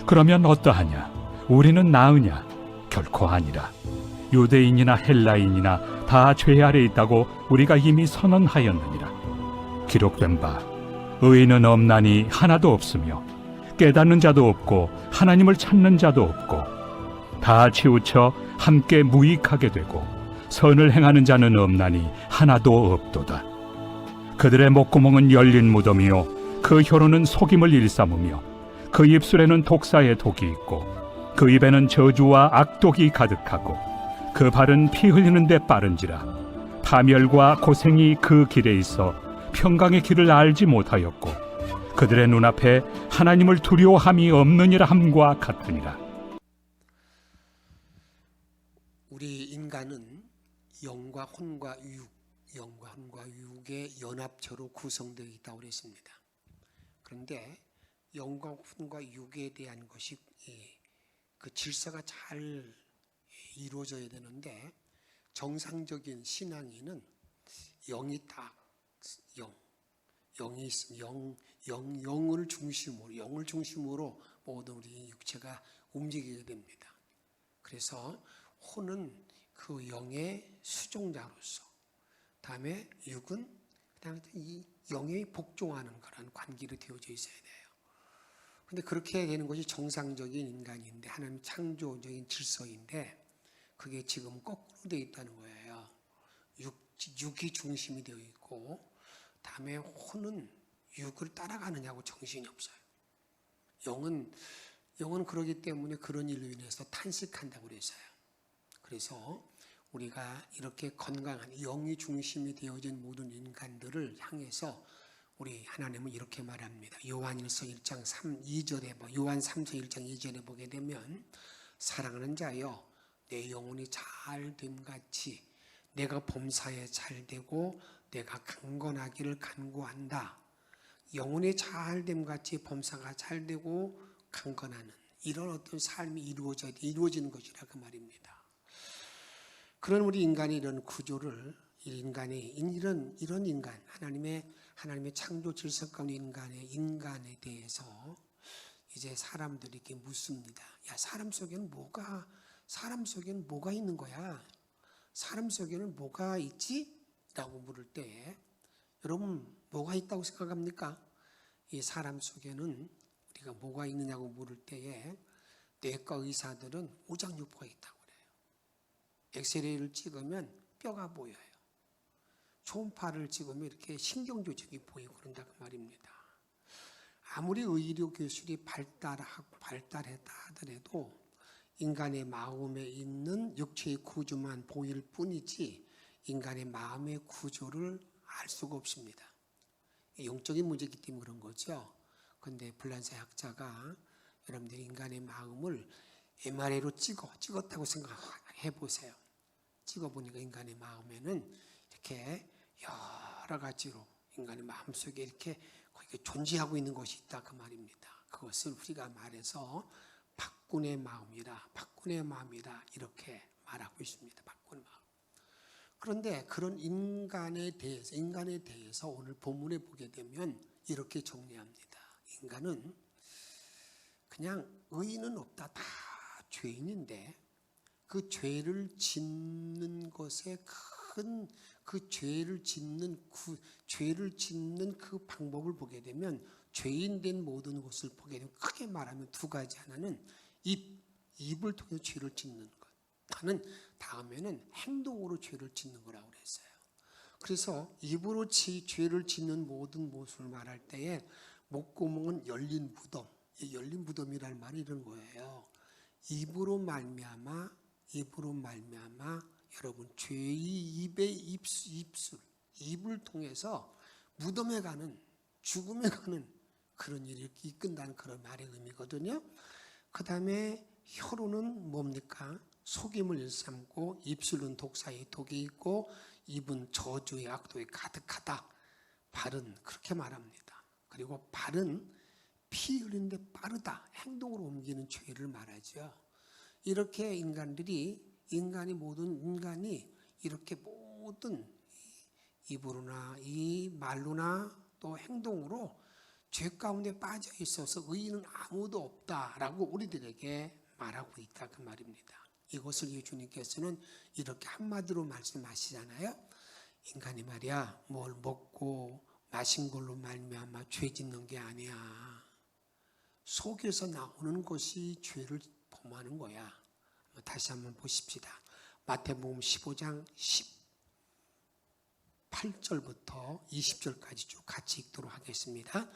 그러면 어떠하냐? 우리는 나으냐? 결코 아니라. 유대인이나 헬라인이나 다 죄 아래 있다고 우리가 이미 선언하였느니라. 기록된 바 의인은 없나니 하나도 없으며 깨닫는 자도 없고 하나님을 찾는 자도 없고 다 치우쳐 함께 무익하게 되고 선을 행하는 자는 없나니 하나도 없도다. 그들의 목구멍은 열린 무덤이요 그 혀로는 속임을 일삼으며 그 입술에는 독사의 독이 있고 그 입에는 저주와 악독이 가득하고 그 발은 피 흘리는 데 빠른지라. 파멸과 고생이 그 길에 있어 평강의 길을 알지 못하였고 그들의 눈앞에 하나님을 두려워함이 없느니라 함과 같으니라. 우리 인간은 영과 혼과 육의 연합체로 구성되어 있다고 그랬습니다. 그런데 영과 혼과 육에 대한 것이 그 질서가 잘 이루어져야 되는데, 정상적인 신앙인은 영이 딱 영이 있으면 영을 중심으로 모든 우리 육체가 움직이게 됩니다. 그래서 혼은 그 영의 수종자로서, 다음에 육은 이 영에 복종하는 그런 관계로 되어져 있어야 돼요. 근데 그렇게 되는 것이 정상적인 인간인데, 하나님 창조적인 질서인데, 그게 지금 거꾸로 되어 있다는 거예요. 육이 중심이 되어 있고, 다음에 혼은 육을 따라가느냐고 정신이 없어요. 영은 그러기 때문에 그런 일로 인해서 탄식한다고 그랬어요. 그래서 우리가 이렇게 건강한 영이 중심이 되어진 모든 인간들을 향해서 우리 하나님은 이렇게 말합니다. 요한일서 1장 2절에 요한 3서 1장 2절에 보게 되면, 사랑하는 자여 내 영혼이 잘됨 같이 내가 범사에 잘되고 내가 강건하기를 간구한다. 영혼이 잘됨 같이 범사가 잘되고 강건하는 이런 어떤 삶이 이루어지는 것이라 그 말입니다. 그런 우리 인간의 이런 구조를, 이런 인간, 하나님의 창조 질서 가운데 인간에 대해서 이제 사람들이 이렇게 묻습니다. 야, 사람 속에는 뭐가 있는 거야? 사람 속에는 뭐가 있지? 라고 물을 때, 여러분 뭐가 있다고 생각합니까? 이 사람 속에는 우리가 뭐가 있느냐고 물을 때에 내과 의사들은 오장육부가 있다고 그래요. 엑스레이를 찍으면 뼈가 보여요. 초음파를 찍으면 이렇게 신경조직이 보이고 그런다고 말입니다. 아무리 의료 기술이 발달했다 하더라도 인간의 마음에 있는 육체의 구조만 보일 뿐이지 인간의 마음의 구조를 알 수가 없습니다. 영적인 문제이기 때문에 그런 거죠. 그런데 블란세 학자가 여러분들이 인간의 마음을 MRI로 찍었다고 생각해 보세요. 찍어보니까 인간의 마음에는 이렇게 여러 가지로 인간의 마음속에 이렇게 존재하고 있는 것이 있다 그 말입니다. 그것을 우리가 말해서 박군의 마음이다 이렇게 말하고 있습니다. 박군의 마음. 그런데 그런 인간에 대해서 오늘 본문에 보게 되면 이렇게 정리합니다. 인간은 그냥 의인은 없다, 다 죄인인데, 그 죄를 짓는 것에 죄를 짓는 그 방법을 보게 되면, 죄인 된 모든 것을 보게 되면 크게 말하면 두 가지. 하나는 입을 통해 죄를 짓는 것, 다음에는 행동으로 죄를 짓는 거라고 그랬어요. 그래서 입으로 죄를 짓는 모든 모습을 말할 때에 목구멍은 열린 무덤, 열린 무덤이라는 말이 이런 거예요. 입으로 말미암아 여러분 죄의 입을 통해서 무덤에 가는, 죽음에 가는 그런 일이 이끈다는 그런 말의 의미거든요. 그 다음에 혀로는 뭡니까? 속임을 일삼고, 입술은 독사의 독이 있고, 입은 저주의 악독이 가득하다. 발은 그렇게 말합니다. 그리고 발은 피 흘리는데 빠르다. 행동으로 옮기는 죄를 말하죠. 이렇게 모든 인간이 이렇게 모든 입으로나 이 말로나 또 행동으로 죄 가운데 빠져 있어서 의인은 아무도 없다라고 우리들에게 말하고 있다 그 말입니다. 이것을 예수님께서는 이렇게 한마디로 말씀하시잖아요. 인간이 말이야 뭘 먹고 마신 걸로 말미암아 죄 짓는 게 아니야. 속에서 나오는 것이 죄를 범하는 거야. 다시 한번 보십시다. 마태복음 15장 18절부터 20절까지 쭉 같이 읽도록 하겠습니다.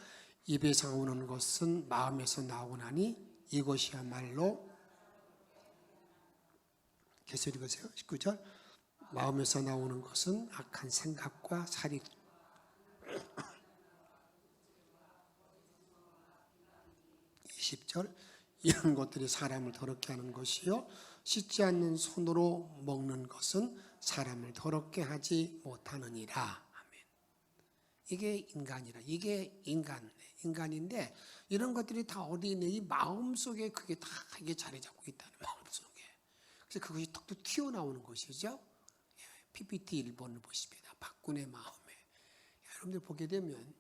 입에서 나오는 것은 마음에서 나오나니 이것이야말로 계속 읽으세요. 19절 마음에서 나오는 것은 악한 생각과 살이 20절 이런 것들이 사람을 더럽게 하는 것이요 씻지 않는 손으로 먹는 것은 사람을 더럽게 하지 못하느니라. 아멘. 이게 인간이라. 이게 인간인데 이런 것들이 다 어디 있는 이 마음속에 그게 다 이게 자리 잡고 있다는 마음속에. 그래서 그것이 톡톡 튀어나오는 것이죠. PPT 1번을 보십니다. 박군의 마음에. 여러분들 보게 되면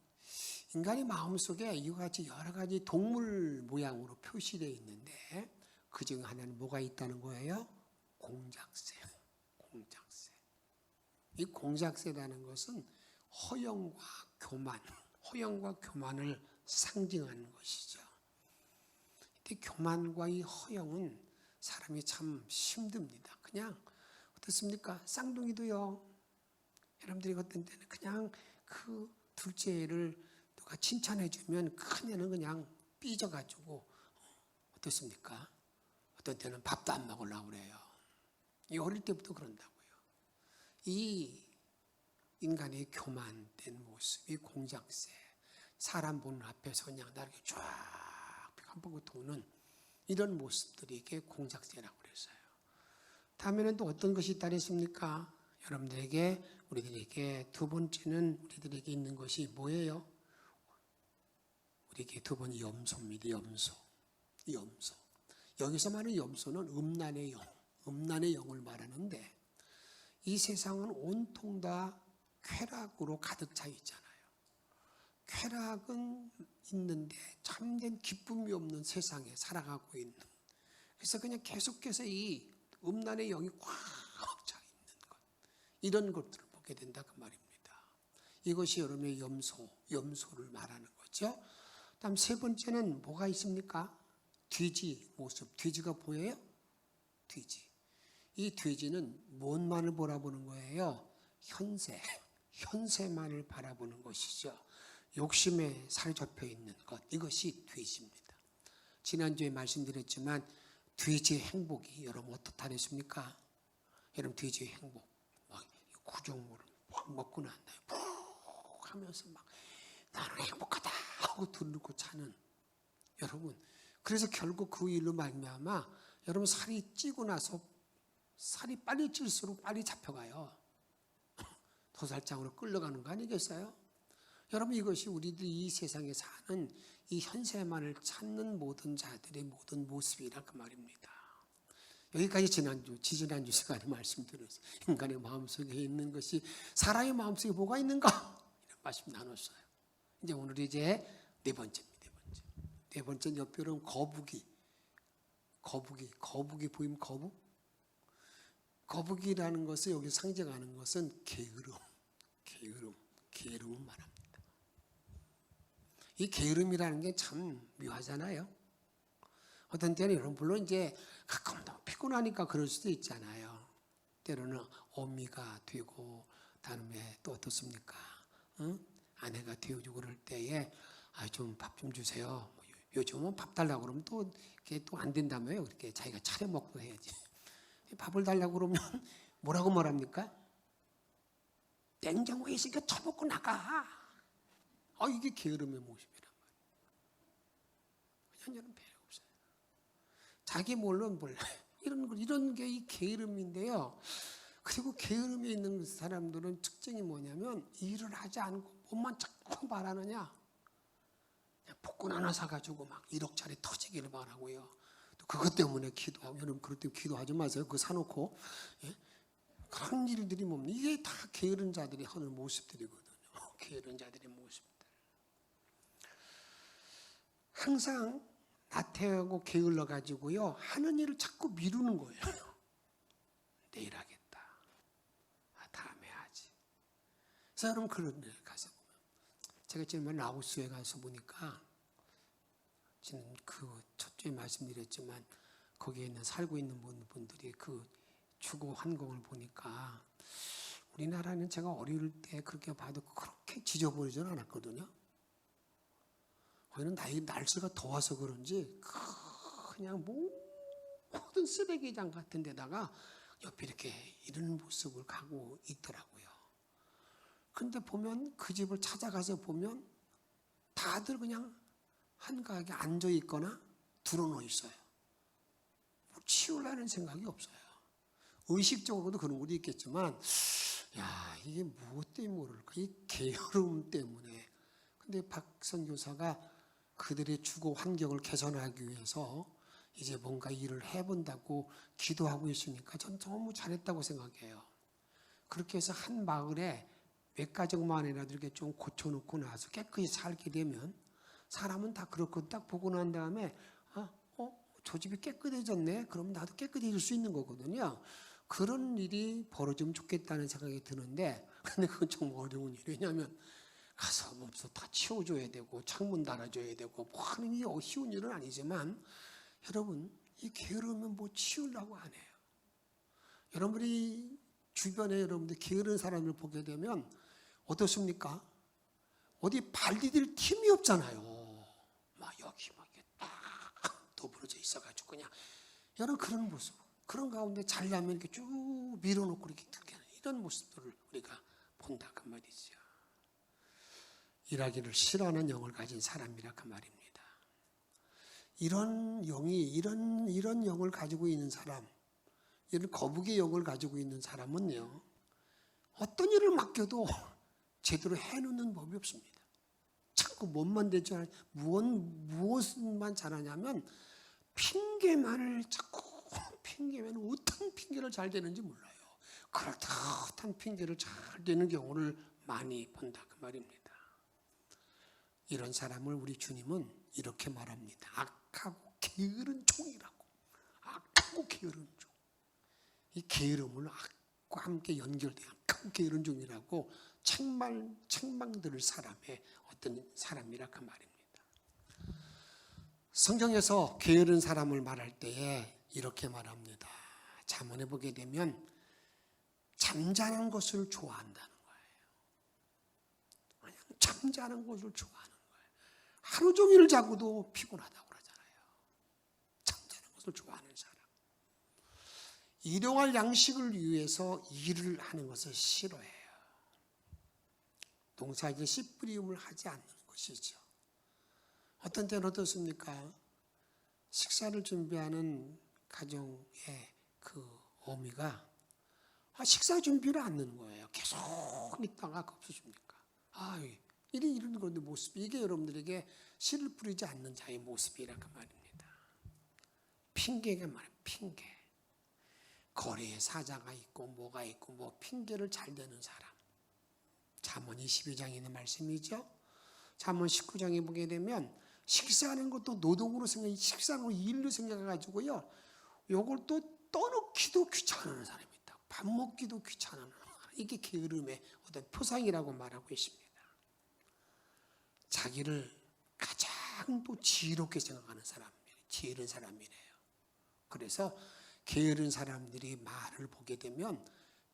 인간의 마음속에 이와 같이 여러 가지 동물 모양으로 표시되어 있는데 그중 하나는 뭐가 있다는 거예요? 공작새. 공작새. 이 공작새라는 것은 허영과 허영과 교만을 상징하는 것이죠. 근데 교만과 이 허영은 사람이 참 힘듭니다. 그냥 어떻습니까? 쌍둥이도요. 여러분들이 어떤 때는 그냥 그 둘째를 누가 칭찬해주면 큰애는 그냥 삐져가지고 어떻습니까? 어떤 때는 밥도 안 먹으려고 그래요. 이 어릴 때부터 그런다고요. 이 인간의 교만된 모습, 이 공작새, 사람 보는 앞에서 그냥 나렇게 쫙 깜빡하고 도는 이런 모습들이 이게 공작새라고 그랬어요. 다음에는 또 어떤 것이 있다 그랬습니까? 여러분들에게, 우리들에게 두 번째는 우리들에게 있는 것이 뭐예요? 우리에게 두 번이 염소입니다. 염소. 여기서 말하는 염소는 음란의 영을 말하는데 이 세상은 온통 다 쾌락으로 가득 차 있잖아요. 쾌락은 있는데 참된 기쁨이 없는 세상에 살아가고 있는. 그래서 그냥 계속해서 이 음란의 영이 꽉 차 있는 것. 이런 것들을 보게 된다 그 말입니다. 이것이 여러분의 염소를 말하는 거죠. 다음 세 번째는 뭐가 있습니까? 돼지 모습. 돼지가 보여요? 돼지. 이 돼지는 뭔만을 바라보는 거예요? 현세만을 바라보는 것이죠. 욕심에 사로잡혀 있는 것. 이것이 돼지입니다. 지난주에 말씀드렸지만 돼지의 행복이 여러분 어떻다 그랬습니까? 여러분 돼지의 행복. 막 구조물을 막 먹고 난 다음에 푹 하면서 막 나는 행복하다 하고 들고 자는 여러분. 그래서 결국 그 일로 말미암아 여러분 살이 찌고 나서 살이 빨리 찔수록 빨리 잡혀가요. 도살장으로 끌려가는 거 아니겠어요? 여러분 이것이 우리들이 이 세상에 사는 이 현세만을 찾는 모든 자들의 모든 모습이라 그 말입니다. 여기까지 지지난주 시간에 말씀드렸어요. 인간의 마음속에 있는 것이 사람의 마음속에 뭐가 있는가? 이런 말씀 나눴어요. 이제 오늘 이제 네 번째입니다. 네 번째 옆별은 거북이 보이면 거북이라는 것을 여기 상징하는 것은 게으름을 말합니다. 이 게으름이라는 게 참 묘하잖아요. 어떤 때는 여러분 물론 이제 가끔 너무 피곤하니까 그럴 수도 있잖아요. 때로는 어미가 되고 다음에 또 어떻습니까? 아내가 되어주고 그럴 때에 좀 밥 좀 주세요. 요즘은 밥 달라고 그러면 또 그게 또 안 된다며요. 그렇게 자기가 차려 먹고 해야지. 밥을 달라고 그러면 뭐라고 말합니까? 냉장고에 있으니까 처먹고 나가. 이게 게으름의 모습이란 말이에요. 그냥 저는 배가 없어요. 자기 몰라요. 이런 게 이 게으름인데요. 그리고 게으름에 있는 사람들은 특징이 뭐냐면 일을 하지 않고 몸만 자꾸 말하느냐. 복권 하나 사가지고 막 1억짜리 터지기를 바라고요. 또 그것 때문에 기도하고, 여러분 그것 때문에 기도하지 마세요. 그거 사놓고. 예? 그런 일들이 뭡니까? 이게 다 게으른 자들이 하는 모습들이거든요. 게으른 자들의 모습들. 항상 나태하고 게을러 가지고요 하는 일을 자꾸 미루는 거예요. 내일 하겠다. 다음에 하지. 그래서 여러분 그런 데 가서 보면 제가 지난번 라오스에 가서 보니까 저는 그 첫주에 말씀드렸지만 거기에 있는 살고 있는 분들이 그 주거 환경을 보니까 우리나라는 제가 어릴 때 그렇게 봐도 그렇게 지저분하지는 않았거든요. 거기는 날씨가 더워서 그런지 그냥 모든 쓰레기장 같은 데다가 옆에 이렇게 이런 모습을 가고 있더라고요. 근데 보면 그 집을 찾아가서 보면 다들 그냥 한가하게 앉아 있거나 드러누워 있어요. 치우려는 생각이 없어요. 의식적으로도 그런 것도 있겠지만 야 이게 무엇 때문에 모를까? 이 게으름 때문에. 근데 박 선교사가 그들의 주거 환경을 개선하기 위해서 이제 뭔가 일을 해본다고 기도하고 있으니까 전 너무 잘했다고 생각해요. 그렇게 해서 한 마을에 몇 가정만이라도 이렇게 좀 고쳐놓고 나서 깨끗이 살게 되면 사람은 다 그렇거든. 딱 보고 난 다음에 저 집이 깨끗해졌네. 그럼 나도 깨끗해질 수 있는 거거든요. 그런 일이 벌어지면 좋겠다는 생각이 드는데 근데 그건 정말 어려운 일이에요. 왜냐하면 가서 몸소 다 치워줘야 되고 창문 달아줘야 되고 뭐 하는 게 쉬운 일은 아니지만 여러분 이 게으르면 뭐 치우려고 안 해요. 여러분이 주변에 여러분들 게으른 사람을 보게 되면 어떻습니까? 어디 발 디딜 틈이 없잖아요. 막 여기 막 이렇게 딱 더불어져 있어가지고 그냥 여러분 그런 모습, 그런 가운데 잘나면 이렇게 쭉 밀어놓고 이렇게 이런 모습들을 우리가 본다 그 말이죠. 일하기를 싫어하는 영을 가진 사람이라 그 말입니다. 이런 영이 이런 영을 가지고 있는 사람, 이런 거북의 영을 가지고 있는 사람은요 어떤 일을 맡겨도 제대로 해놓는 법이 없습니다. 자꾸 뭔만 되지 않아요. 무엇만 잘하냐면 핑계만을 자꾸 핑계만 어떤 핑계를 잘 대는지 몰라요. 그럴듯한 핑계를 잘 대는 경우를 많이 본다 그 말입니다. 이런 사람을 우리 주님은 이렇게 말합니다. 악하고 게으른 종이라고. 악하고 게으른 종. 이 게으름을 악과 함께 연결된 악하고 게으른 종이라고 책망 들을 사람의 어떤 사람이라 그 말입니다. 성경에서 게으른 사람을 말할 때에 이렇게 말합니다. 잠언에 보게 되면 잠자는 것을 좋아한다는 거예요. 그냥 잠자는 것을 좋아하는 거예요. 하루 종일 자고도 피곤하다고 그러잖아요. 잠자는 것을 좋아하는 사람. 일용할 양식을 위해서 일을 하는 것을 싫어해요. 농사에 씨 뿌림을 하지 않는 것이죠. 어떤 때는 어떻습니까? 식사를 준비하는 가정의 그 어미가 식사 준비를 안 하는 거예요. 계속 있다가 없어집니까? 이런 건데 모습, 이게 여러분들에게 씨를 뿌리지 않는 자의 모습이라 그 말입니다. 핑계가 말이에요. 핑계. 거리에 사자가 있고 뭐가 있고 뭐 핑계를 잘 대는 사람. 잠언 22장에 있는 말씀이죠. 잠언 19장에 보게 되면 식사하는 것도 노동으로 식사하는 거 일로 생각해가지고요. 요걸 또 떠놓기도 귀찮아하는 사람이 있다. 밥 먹기도 귀찮아하는 사람. 이게 게으름의 어떤 표상이라고 말하고 있습니다. 자기를 가장 또 지혜롭게 생각하는 사람이에요. 게으른 사람이래요. 그래서 게으른 사람들이 말을 보게 되면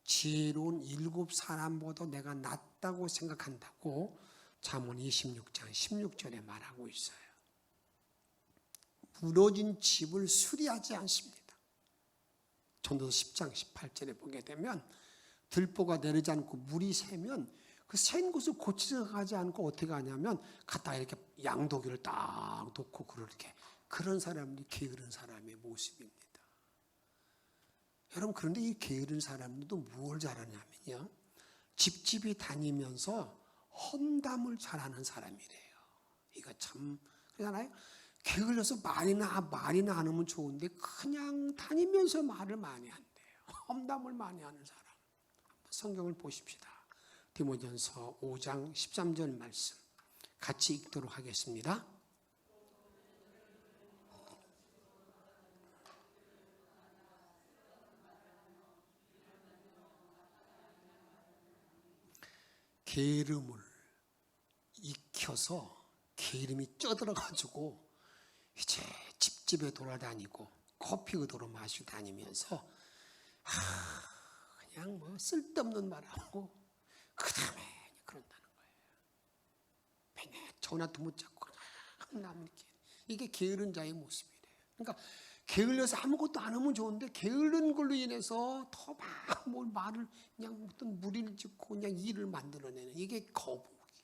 지혜로운 7 사람보다 내가 낫다고 생각한다고 잠언 26장 16절에 말하고 있어요. 무너진 집을 수리하지 않습니다. 전도서 10장 18절에 보게 되면 들보가 내리지 않고 물이 새면 그 센 곳을 고치러 가지 않고 어떻게 하냐면 갖다가 이렇게 양도기를 딱 놓고 그렇게 그런 사람들이 게으른 사람의 모습입니다. 여러분 그런데 이 게으른 사람들도 뭘 잘하냐면요. 집집이 다니면서 험담을 잘하는 사람이래요. 이거 참 그러잖아요. 게을러서 말이나 안 하면 좋은데 그냥 다니면서 말을 많이 한대요. 험담을 많이 하는 사람. 성경을 보십시다. 디모데전서 5장 13절 말씀 같이 읽도록 하겠습니다. 게으름을 익혀서 게으름이 쪄들어가지고 이제 집집에 돌아다니고 커피 그도로 마시고 다니면서 그냥 뭐 쓸데없는 말하고 그 다음에 그런다는 거예요. 맨날 전화도 못 잡고 그냥 남게. 이게 게으른 자의 모습이래요. 그러니까 게을러서 아무것도 안 하면 좋은데 게으른 걸로 인해서 더 막 뭘 말을 그냥 어떤 무리를 짓고 그냥 일을 만들어내는 이게 거북이.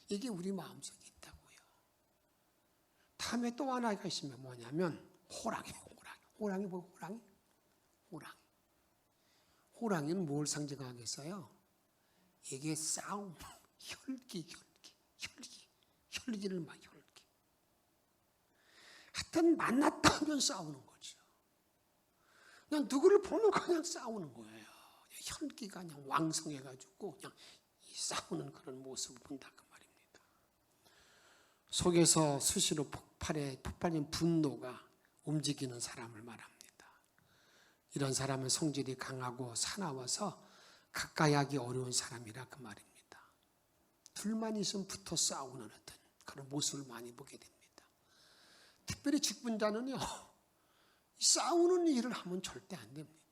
이게 우리 마음속에 있다고요. 다음에 또 하나가 있으면 뭐냐면 호랑이에요. 호랑이 뭐 호랑이? 호랑이는 뭘 상징하겠어요? 이게 싸움, 혈기를 막 혈기. 하여튼 만났다 하면 싸우는 거죠. 그냥 누구를 보면 그냥 싸우는 거예요. 혈기가 그냥 왕성해가지고 그냥 싸우는 그런 모습을 본다 그 말입니다. 속에서 수시로 폭발된 분노가 움직이는 사람을 말합니다. 이런 사람은 성질이 강하고 사나워서 가까이 하기 어려운 사람이라 그 말입니다. 둘만 있으면 붙어 싸우는 어떤 그런 모습을 많이 보게 됩니다. 특별히 직분자는요, 싸우는 일을 하면 절대 안 됩니다.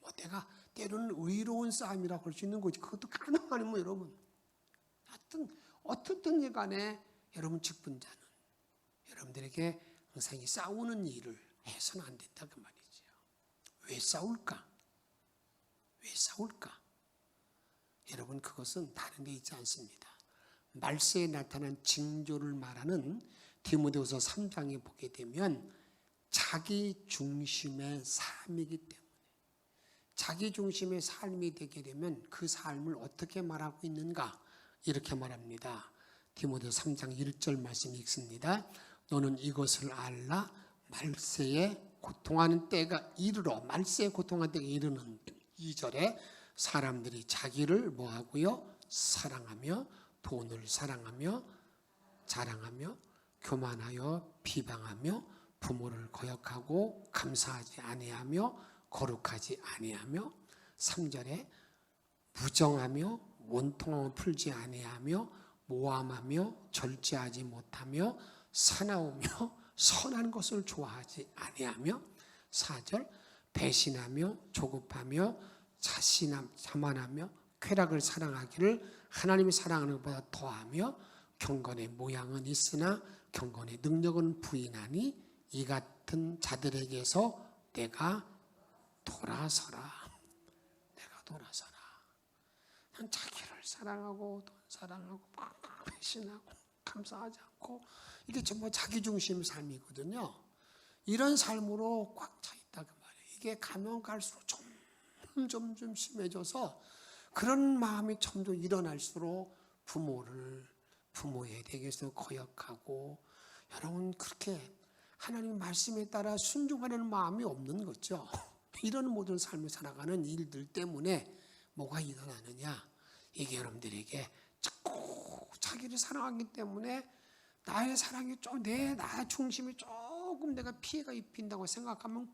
뭐 내가 때로는 의로운 싸움이라고 할 수 있는 거지. 그것도 가능 아니면 여러분. 하여튼 어떻든 간에 여러분 직분자는 여러분들에게 항상 이 싸우는 일을 해서는 안 된다 그 말이죠. 왜 싸울까? 여러분 그것은 다른 데 있지 않습니다. 말세에 나타난 징조를 말하는 디모데후서 3장에 보게 되면 자기 중심의 삶이기 때문에 자기 중심의 삶이 되게 되면 그 삶을 어떻게 말하고 있는가 이렇게 말합니다. 디모데후서 3장 1절 말씀 읽습니다. 너는 이것을 알라 말세에 고통하는 때가 이르러 말세에 고통하는 때가 이르는 2절에 사람들이 자기를 뭐하고요? 사랑하며 돈을 사랑하며 자랑하며 교만하여 비방하며 부모를 거역하고 감사하지 아니하며 거룩하지 아니하며 3절에 무정하며 원통함을 풀지 아니하며 모함하며 절제하지 못하며 사나우며 선한 것을 좋아하지 아니하며 4절 배신하며 조급하며 자만하며 쾌락을 사랑하기를 하나님이 사랑하는 것보다 더하며 경건의 모양은 있으나 경건의 능력은 부인하니 이 같은 자들에게서 내가 돌아서라. 난 자기를 사랑하고 돈 사랑하고 배신하고 감사하지 않고 이게 전부 자기 중심 삶이거든요. 이런 삶으로 꽉 차 있다 그 말이에요. 이게 가면 갈수록 점점 심해져서 그런 마음이 점점 일어날수록 부모에 대해서 거역하고 여러분 그렇게 하나님 말씀에 따라 순종하려는 마음이 없는 거죠. 이런 모든 삶을 살아가는 일들 때문에 뭐가 일어나느냐? 이게 여러분들에게 자꾸 자기를 사랑하기 때문에 나의 사랑이 나 중심이 조금 내가 피해가 입힌다고 생각하면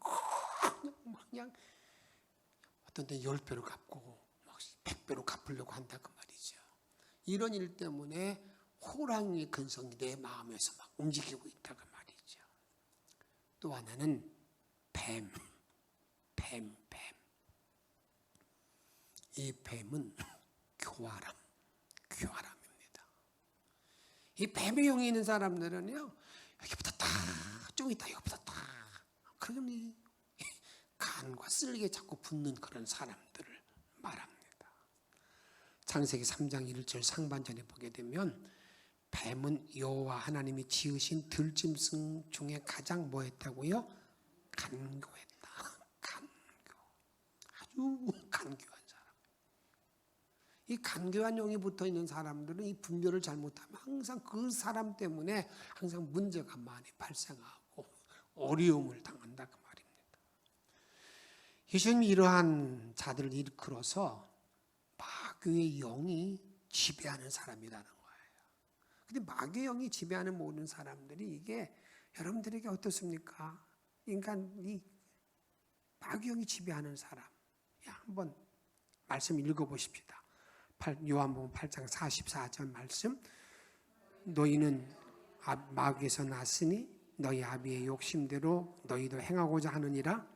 그냥 어떤 때 10배로 갚고 100배로 갚으려고 한다 그 말이죠. 이런 일 때문에 호랑이의 근성이 내 마음에서 막 움직이고 있다 그 말이죠. 또 하나는 뱀. 이 뱀은 교활함입니다. 이 뱀의 영이 있는 사람들은요, 여기부터 좀 있다 여기부터 그러면 간과 쓸개 자꾸 붙는 그런 사람들을 말합니다. 창세기 3장 1절 상반전에 보게 되면 뱀은 여호와 하나님이 지으신 들짐승 중에 가장 뭐했다고요? 간교했다. 아주 간교한 사람. 이 간교한 영이 붙어 있는 사람들은 이 분별을 잘못하면 항상 그 사람 때문에 항상 문제가 많이 발생하고 어려움을 당한다 그 말입니다. 예수님이 이러한 자들을 일컬어서 마귀의 영이 지배하는 사람이라는 거예요. 근데 마귀의 영이 지배하는 모든 사람들이 이게 여러분들에게 어떻습니까? 인간이 마귀의 영이 지배하는 사람. 한번 말씀 읽어보십시다. 요한복음 8장 44절 말씀, 너희는 마귀에서 났으니 너희 아비의 욕심대로 너희도 행하고자 하느니라.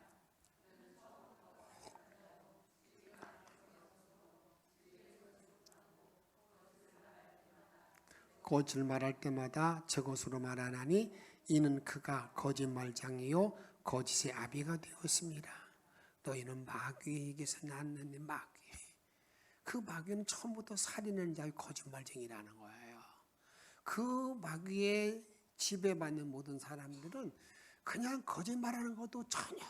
거짓을 말할 때마다 저것으로 말하나니 이는 그가 거짓말장이요 거짓의 아비가 되었습니다. 너희는 마귀에게서 났느니 마귀. 그 마귀는 처음부터 살인하는 자의 거짓말쟁이라는 거예요. 그 마귀에 지배받는 모든 사람들은 그냥 거짓말하는 것도 전혀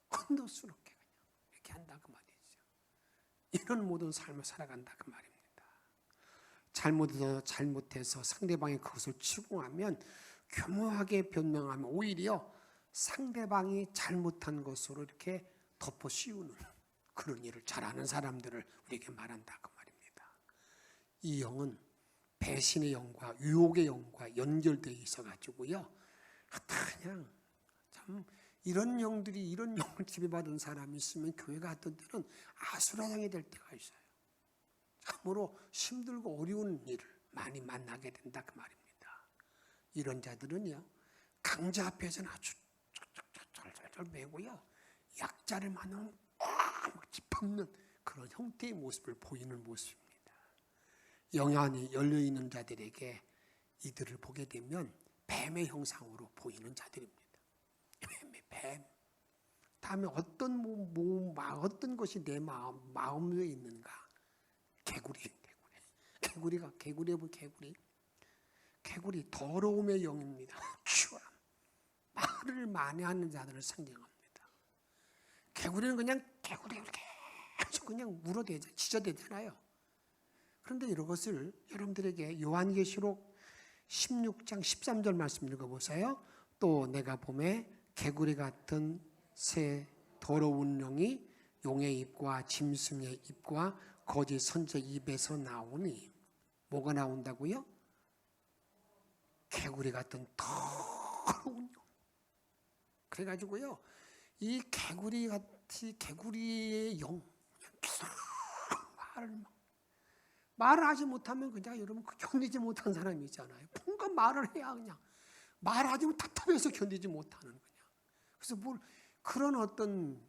건도스럽게 그냥 이렇게 한다 그 말이죠. 이런 모든 삶을 살아간다 그 말입니다. 잘못해서 상대방이 그것을 추궁하면 교묘하게 변명하면 오히려 상대방이 잘못한 것으로 이렇게 덮어 씌우는 그런 일을 잘하는 사람들을 우리에게 말한다 그 말입니다. 이 영은 배신의 영과 유혹의 영과 연결되어 있어 가지고요. 그냥 참 이런 영들이 이런 영을 지배받은 사람이 있으면 교회가 어떤 때는 아수라장이 될 때가 있어요. 참으로 힘들고 어려운 일을 많이 만나게 된다 그 말입니다. 이런 자들은요 강자 앞에서는 아주 쫄쫄쫄 매고요 약자를 만나면 꽉 짚어먹는 그런 형태의 모습을 보이는 모습입니다. 영안이 열려있는 자들에게 이들을 보게 되면 뱀의 형상으로 보이는 자들입니다. 뱀. 다음에 어떤 것이 내 마음에 있는가? 개구리 더러움의 영입니다. 추함. 말을 많이 하는 자들을 상징합니다. 개구리는 그냥 개구리 이렇게 계속 그냥 물어대잖아요. 지저대잖아요. 그런데 이것을 여러분들에게 요한계시록 16장 13절 말씀 읽어보세요. 또 내가 봄에 개구리 같은 새 더러운 영이 용의 입과 짐승의 입과 거짓 선지 입에서 나오니 뭐가 나온다고요? 개구리 같은 더러운 영. 그래가지고요 이 개구리의 영 말을 하지 못하면 그냥 여러분 견디지 못한 사람이 있잖아요. 뭔가 말을 해야 그냥 말하지 못하면 답답해서 견디지 못하는 그냥. 그래서 그런 어떤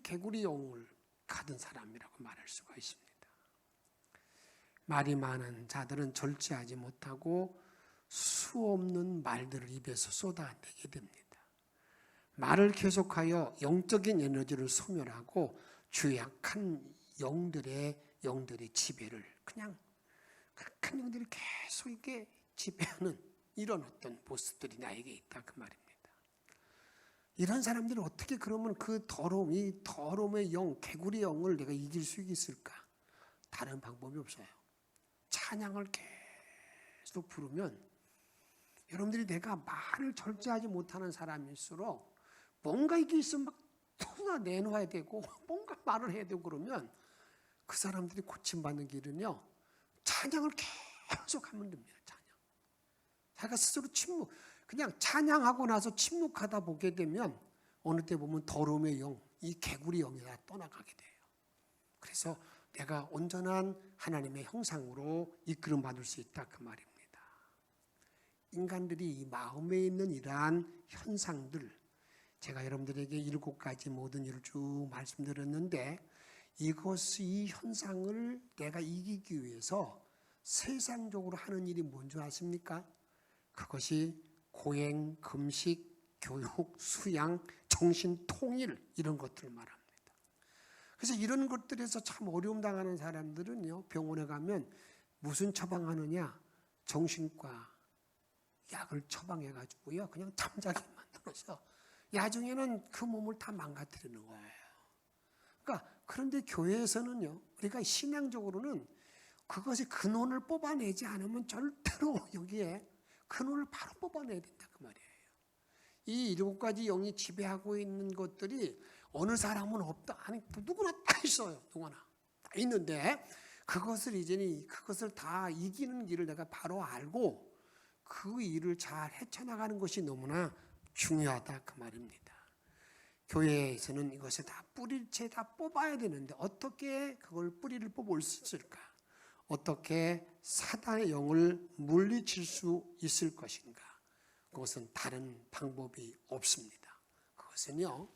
개구리 영을 가진 사람이라고 말할 수가 있습니다. 말이 많은 자들은 절제하지 못하고 수없는 말들을 입에서 쏟아내게 됩니다. 말을 계속하여 영적인 에너지를 소멸하고 주약한 영들의 지배를 그냥 악한 영들이 계속 이렇게 지배하는 이런 어떤 모습들이 나에게 있다 그 말입니다. 이런 사람들은 어떻게 그러면 그 더러움, 이 더러움의 영, 개구리 영을 내가 이길 수 있을까? 다른 방법이 없어요. 찬양을 계속 부르면 여러분들이 내가 말을 절제하지 못하는 사람일수록 뭔가 이게 있으면 막 쏟아내놔야 되고 뭔가 말을 해야 되고 그러면 그 사람들이 고침받는 길은요 찬양을 계속 하면 됩니다. 찬양. 자기가 스스로 그냥 찬양하고 나서 침묵하다 보게 되면 어느 때 보면 더러움의 영, 이 개구리 영이 다 떠나가게 돼요. 그래서 내가 온전한 하나님의 형상으로 이끌음 받을 수 있다 그 말입니다. 인간들이 이 마음에 있는 이러한 현상들, 제가 여러분들에게 7가지 모든 일을 쭉 말씀드렸는데 이 현상을 내가 이기기 위해서 세상적으로 하는 일이 뭔지 아십니까? 그것이 고행, 금식, 교육, 수양, 정신 통일 이런 것들을 말합니다. 그래서 이런 것들에서 참 어려움 당하는 사람들은요 병원에 가면 무슨 처방하느냐? 정신과 약을 처방해 가지고요 그냥 잠자게 만들어서 나중에는 그 몸을 다 망가뜨리는 거예요. 그러니까 그런데 교회에서는요 우리가 신앙적으로는 그것의 근원을 뽑아내지 않으면 절대로 여기에 근원을 바로 뽑아내야 된다 그 말이에요. 이 7가지 영이 지배하고 있는 것들이 어느 사람은 없다. 아니 누구나 다 있어요. 누구나 다 있는데 그것을 다 이기는 길을 내가 바로 알고 그 일을 잘 헤쳐나가는 것이 너무나 중요하다 그 말입니다. 교회에서는 이것을 다 뿌리채 다 뽑아야 되는데 어떻게 그걸 뿌리를 뽑을 수 있을까? 어떻게 사단의 영을 물리칠 수 있을 것인가? 그것은 다른 방법이 없습니다. 그것은요,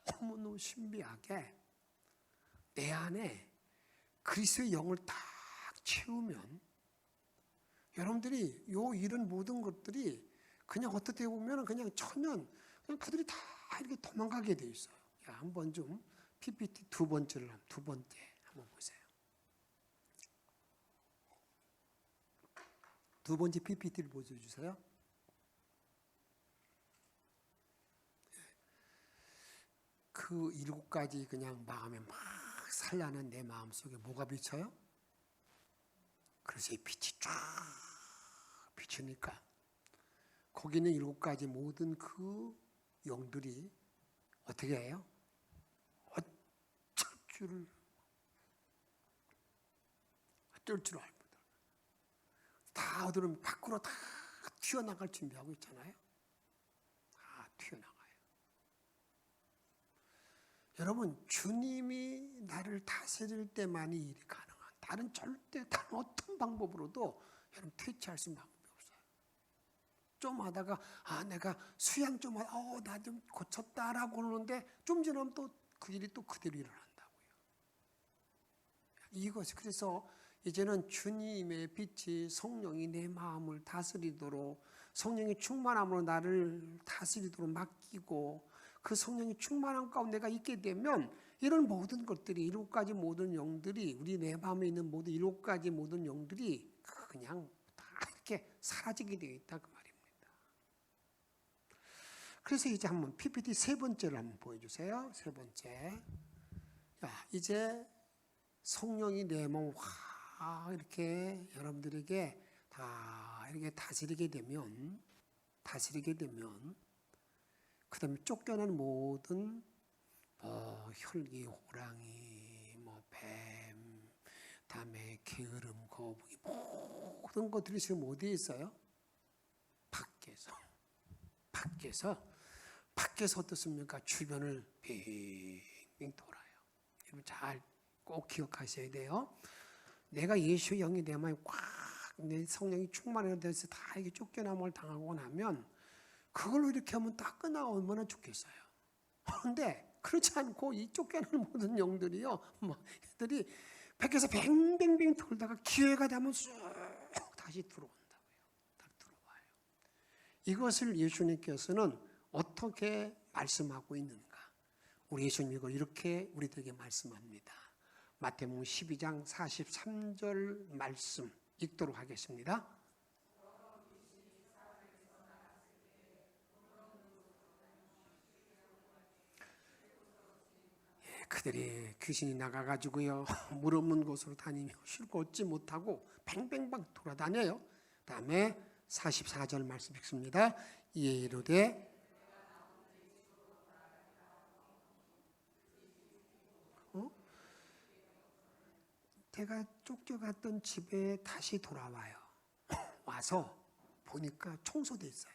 너무너무 신비하게 내 안에 그리스도의 영을 딱 채우면 여러분들이 이런 모든 것들이 그냥 어떻게 보면 그냥 천연 그냥 그들이 다 이렇게 도망가게 돼 있어요. 야, 한번 좀 PPT 두 번째 한번 보세요. 두 번째 PPT를 보여주세요. 그 7가지 그냥 마음에 막 산란한 내 마음 속에 뭐가 비쳐요? 그래서 이 빛이 쫙 비치니까 거기는 7가지 모든 그 영들이 어떻게 해요? 어쩔 줄 알고 다 어디로 밖으로 다 튀어나갈 준비하고 있잖아요. 다 튀어나가요. 여러분, 주님이 나를 다스릴 때만이 일이 가능한, 다른 어떤 방법으로도 여러분 퇴치할 수 있는 방법이 없어요. 좀 하다가 내가 수양 좀 하다 나 좀 고쳤다라고 그러는데 좀 지나면 또 그 일이 또 그대로 일어난다고요. 이것이 그래서 이제는 주님의 빛이 성령이 내 마음을 다스리도록 성령의 충만함으로 나를 다스리도록 맡기고 그 성령의 충만함 가운데 내가 있게 되면 이런 모든 것들이 7가지 모든 영들이 우리 내 마음에 있는 모든 7가지 모든 영들이 그냥 다 이렇게 사라지게 되어 있다 그 말입니다. 그래서 이제 한번 PPT 세 번째를 한번 보여주세요. 세 번째. 이제 성령이 내 몸을 이렇게 여러분들에게 다 이렇게 다스리게 되면 그다음에 쫓겨난 모든 혈기, 호랑이, 뱀, 다음에 게으름, 거북이 모든 것들이 지금 어디에 있어요? 밖에서 어떻습니까? 주변을 빙빙 돌아요. 여러분 잘 꼭 기억하셔야 돼요. 내가 예수의 영이 내 마음에 내 성령이 충만해서 다 이게 쫓겨남을 당하고 나면 그걸로 이렇게 하면 딱 끝나 얼마나 좋겠어요. 그런데 그렇지 않고 이 쫓겨나는 모든 영들이요, 애들이 밖에서 뱅뱅뱅 돌다가 기회가 되면 쑥 다시 들어온다고요. 딱 들어와요. 이것을 예수님께서는 어떻게 말씀하고 있는가? 우리 예수님이 이걸 이렇게 우리들에게 말씀합니다. 마태복음 12장 43절 말씀 읽도록 하겠습니다. 그들이 귀신이 나가가지고요 물 없는 곳으로 다니며 쉴 거 얻지 못하고 뱅뱅방 돌아다녀요. 다음에 44절 말씀 읽습니다. 이에 이르되 제가 쫓겨갔던 집에 다시 돌아와요. 와서 보니까 청소되어 있어요.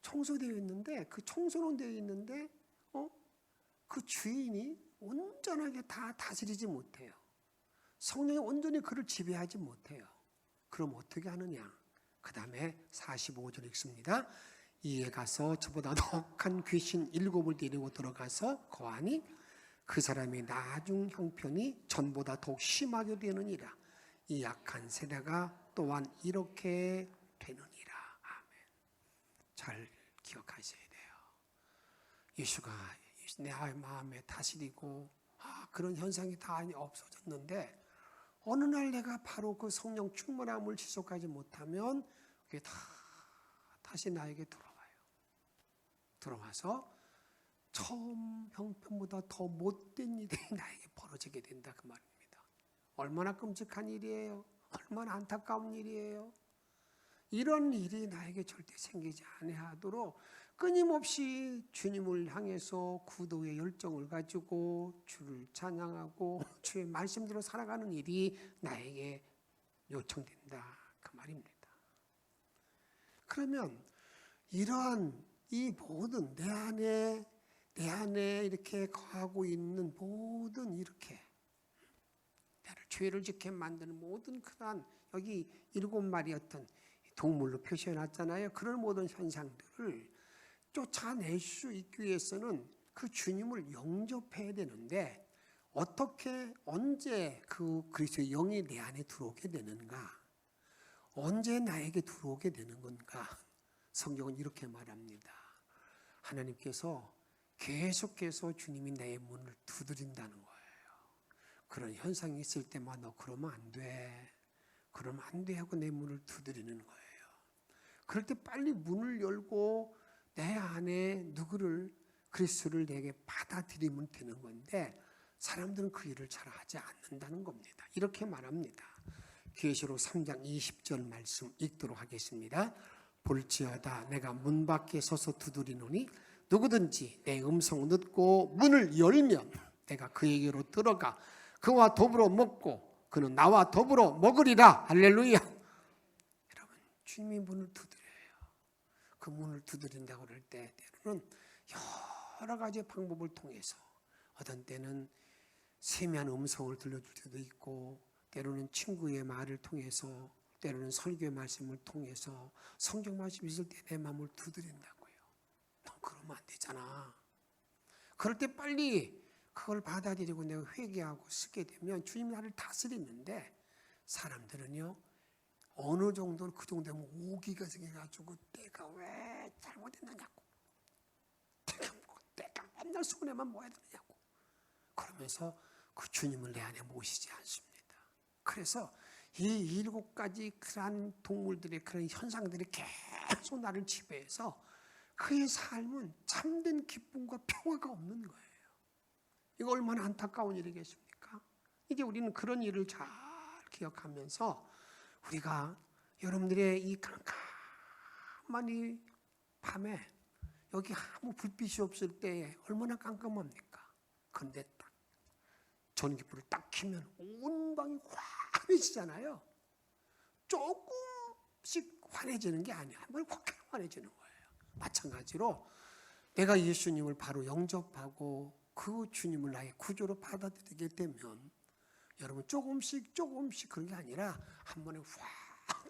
청소되어 있는데 그 청소는 되어 있는데 그 주인이 온전하게 다 다스리지 못해요. 성령이 온전히 그를 지배하지 못해요. 그럼 어떻게 하느냐? 그 다음에 45절 읽습니다. 이에 가서 저보다 독한 귀신 7을 데리고 들어가서 거하니 그 사람이 나중 형편이 전보다 더욱 심하게 되느니라. 이 약한 세대가 또한 이렇게 되느니라. 아멘. 잘 기억하셔야 돼요. 예수가 내 마음에 다스리고 그런 현상이 다 없어졌는데 어느 날 내가 바로 그 성령 충만함을 지속하지 못하면 그게 다 다시 나에게 들어와요. 들어와서 처음 형편보다 더 못된 일이 나에게 벌어지게 된다 그 말입니다. 얼마나 끔찍한 일이에요. 얼마나 안타까운 일이에요. 이런 일이 나에게 절대 생기지 아니하도록 끊임없이 주님을 향해서 구도의 열정을 가지고 주를 찬양하고 주의 말씀대로 살아가는 일이 나에게 요청된다 그 말입니다. 그러면 이러한 이 모든 내 안에 이렇게 거하고 있는 모든 이렇게 나를 죄를 짓게 만드는 모든 그러한 여기 7마리였던 동물로 표시해놨잖아요. 그런 모든 현상들을 쫓아낼 수 있기 위해서는 그 주님을 영접해야 되는데 어떻게 언제 그 그리스도의 영이 내 안에 들어오게 되는가? 언제 나에게 들어오게 되는 건가? 성경은 이렇게 말합니다. 하나님께서 계속해서 주님이 내 문을 두드린다는 거예요. 그런 현상이 있을 때마다 너 그러면 안 돼. 그러면 안 돼 하고 내 문을 두드리는 거예요. 그럴 때 빨리 문을 열고 내 안에 누구를 그리스도를 내게 받아들이면 되는 건데 사람들은 그 일을 잘 하지 않는다는 겁니다. 이렇게 말합니다. 계시록 3장 20절 말씀 읽도록 하겠습니다. 볼지어다 내가 문 밖에 서서 두드리노니 누구든지 내 음성을 듣고 문을 열면 내가 그에게로 들어가 그와 더불어 먹고 그는 나와 더불어 먹으리라. 할렐루야. 여러분 주님이 문을 두드려요. 그 문을 두드린다고 그럴 때 때로는 여러 가지 방법을 통해서 어떤 때는 세미한 음성을 들려줄 때도 있고 때로는 친구의 말을 통해서 때로는 설교의 말씀을 통해서 성경 말씀이 있을 때 내 마음을 두드린다고요. 넌 그러면 안 되잖아. 그럴 때 빨리 그걸 받아들이고 내가 회개하고 쓰게 되면 주님이 나를 다스리는데 사람들은요 어느 정도는 그 정도 되면 오기가 생겨가지고 내가 왜 잘못했느냐고 내가 맨날 손해만 모아야 되느냐고 그러면서 그 주님을 내 안에 모시지 않습니다. 그래서 이 7가지 그러한 동물들의 그런 현상들이 계속 나를 지배해서 그의 삶은 참된 기쁨과 평화가 없는 거예요. 이거 얼마나 안타까운 일이겠습니까? 이제 우리는 그런 일을 잘 기억하면서 우리가 여러분들의 이 깜깜한 밤에 여기 아무 불빛이 없을 때 얼마나 깜깜합니까? 그런데 딱 전기불을 딱 켜면 온 방이 환해지잖아요. 조금씩 환해지는 게 아니야. 한 번에 확 환해지는 거예요. 마찬가지로 내가 예수님을 바로 영접하고 그 주님을 나의 구조로 받아들이게 되면 여러분 조금씩 그런 게 아니라 한 번에 확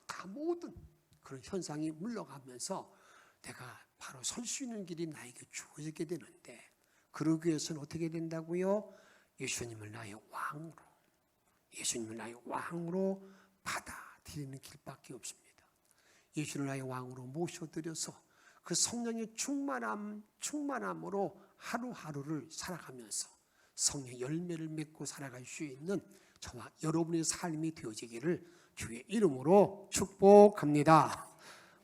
다 모든 그런 현상이 물러가면서 내가 바로 설 수 있는 길이 나에게 주어지게 되는데 그러기 위해서는 어떻게 된다고요? 예수님을 나의 왕으로 받아들이는 길밖에 없습니다. 예수를 나의 왕으로 모셔드려서 그 성령의 충만함으로 하루하루를 살아가면서 성령의 열매를 맺고 살아갈 수 있는 저와 여러분의 삶이 되어지기를 주의 이름으로 축복합니다.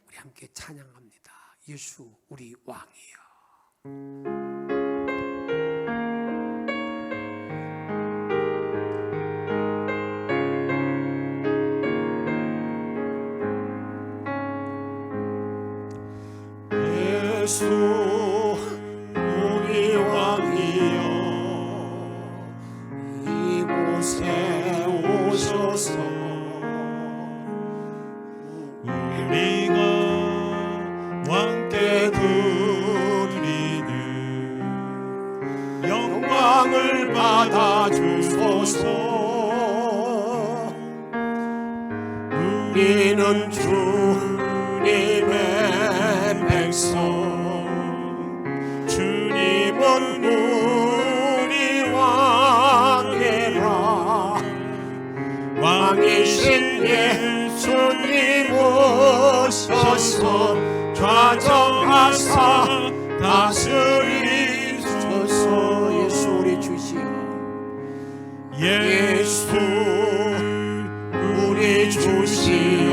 우리 함께 찬양합니다. 예수 우리 왕이여. 예수 우리 왕이여 이곳에 오셔서 우리가 왕께 드리는 영광을 받아주소서. 우리는 주님의 백성 주님은 우리 왕이라 왕이신 예수님 오셔서 좌정하사 다스리소서. 예수 우리 주시오. 예수 우리 주시오.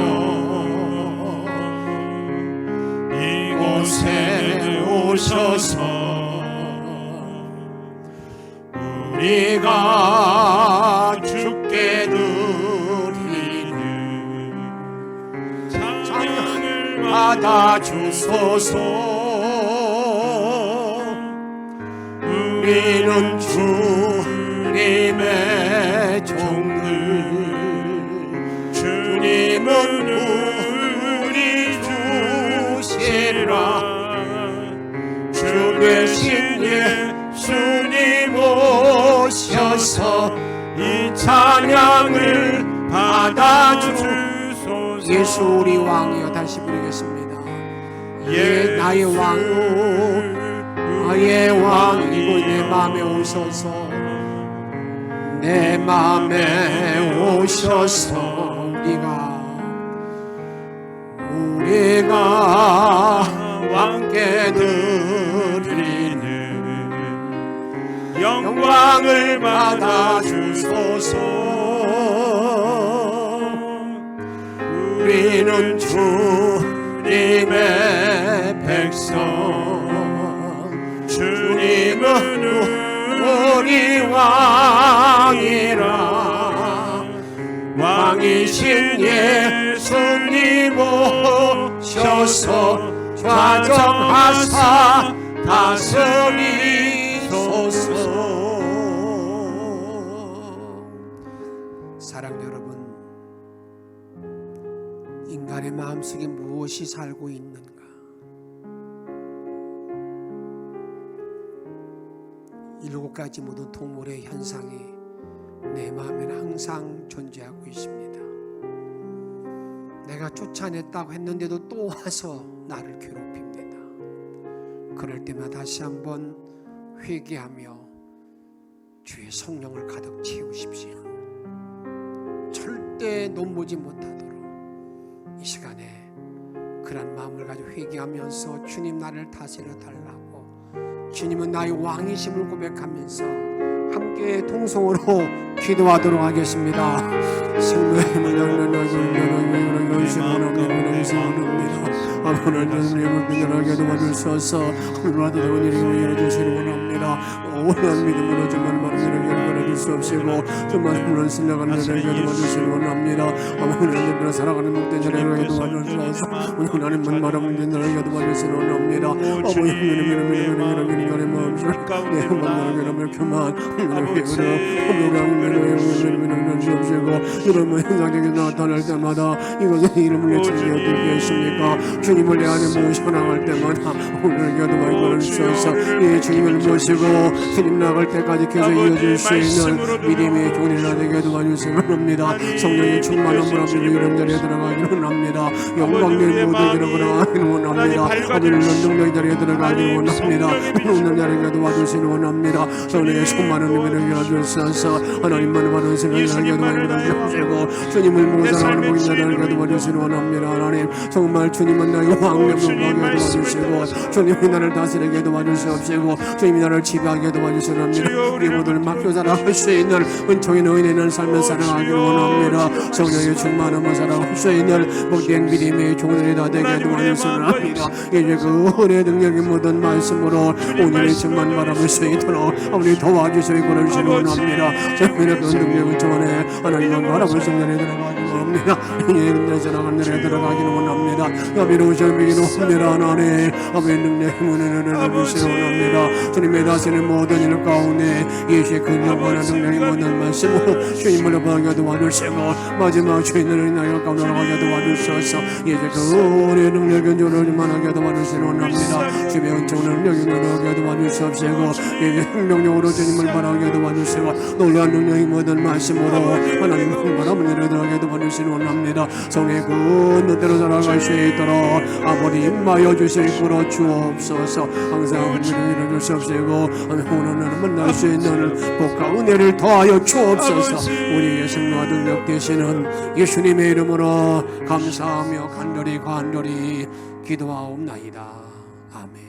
이곳에 오셔서 우리가 주께 드리는 찬양을 받아주소서. 우리는 주님의 종들 주님은 우리 주시라. 주 대신 예수님 오셔서 이 찬양을 받아주소서. 예수 우리 왕이여. 다시 부르겠습니다. 예, 나의 왕, 나의 왕이고 내 마음에 오셔서, 내 마음에 오셔서 우리가 왕께 드리는 영광을 받아주소서. 우리는 주님의 백성, 주님은 우리 왕이라. 왕이신 예수님 오셔서 좌정하사 다스리소서. 사랑 여러분, 인간의 마음속에 무엇이 살고 있는가? 일곱 가지 모든 동물의 현상이 내 마음에는 항상 존재하고 있습니다. 내가 쫓아냈다고 했는데도 또 와서 나를 괴롭힙니다. 그럴 때마다 다시 한번 회개하며 주의 성령을 가득 채우십시오. 절대 넘보지 못하도록 이 시간에 그런 마음을 가지고 회개하면서 주님 나를 다스려 달라고, 주님은 나의 왕이심을 고백하면서 함께 통성으로 기도하도록 하겠습니다. 성령님을 열는 얼굴을 하나님을 빛나게 도와주셔서 하늘나라도 되는 일을 열어주시기 원합니다. 오늘 믿음으로 정말 많은 일을 열어줄 수 없이고 정말 하늘을 신나가는 일을 도와주시기 원합니다. 하늘을 살아가는 목된 자리를 도와주셔서 하나님만 말하면 된 자리를 도와주시기 원합니다. 이름을 행사적인 나타날 때마다 이것은 이름을 외치는 게 어떻게 있습니까? 주님을 내 안에 모시고 나갈 때마다 오늘 기도와 이거를 주셔서 이 주님을 모시고 주님 나갈 때까지 계속 이어질 수 있는 믿음의 종이나 되게 도와주시기 원합니다. 성령의 충만함으로 이름 자리에 들어가기를 원합니다. 영광의 모든 들어가기를 원합니다. 아버지는 능력의 자리에 들어가기를 원합니다. 오늘 자리에 도와주시기 원합니다. 성령의 충만한 은혜를 주셔서 하나님만을 받은 생각을 하게 도와주시고 주님을 모사하는 목인자를 도와주시기 원합니다. 하나님 정말 주님은 나의 왕됨을 도와주시고 주님이 나를 다스리게 도와주시옵시고 주님이 나를 지배하게 도와주시기 원합니다. 우리 모두를 맡겨 살아갈 수 있는 은총의 은혜는 삶을 살아가기를 원합니다. 성령의 충만함을 살아갈 수 있는 복된 믿음의 종들이 다 되게 도와주시기 원합니다. 이제 그 은혜의 능력의 모든 말씀으로 오늘의 정말 바라볼 수 있도록 아버지 도와주시기 원하시기 원합니다. 정말의 그 능력을 전해 하나님만 바라볼 수 있는 은혜에 들어가기를 원합니다. 이제 지나간 은혜에 들어가기를 원합니다. 아버지 오셔미기로 합니다. 하나님 아버지 능력의 은혜를 주시기 원합니다. 주님의 다스리는 모든 일 가운데 예수의 근영과 능력의 모든 말씀으로 주님을 보게 도와주시고 마지막 주인을 나의 가운데 나가게 도와주셔서 이제 그 은혜의 능력의 존을 만하게 도와주시기 원합니다. 주의 은총의 능력의 존을 도와주시옵시고 이제 생명력으로 주님을 바라게 도와주시고 놀라운 능력의 모든 말씀으로 하나님 바라보는 일을 들어가게 도와주시기 원합니다. 성의 그 뜻대로 살아갈 수 있도록 아버지 임하여 주시고 주옵소서. 항상 은혜를 주시옵시고 오늘은 만날 수 있는 복과 은혜를 더하여 주옵소서. 우리의 생명과 능력 되시는 예수님의 이름으로 감사하며 간절히 기도하옵나이다. 아멘.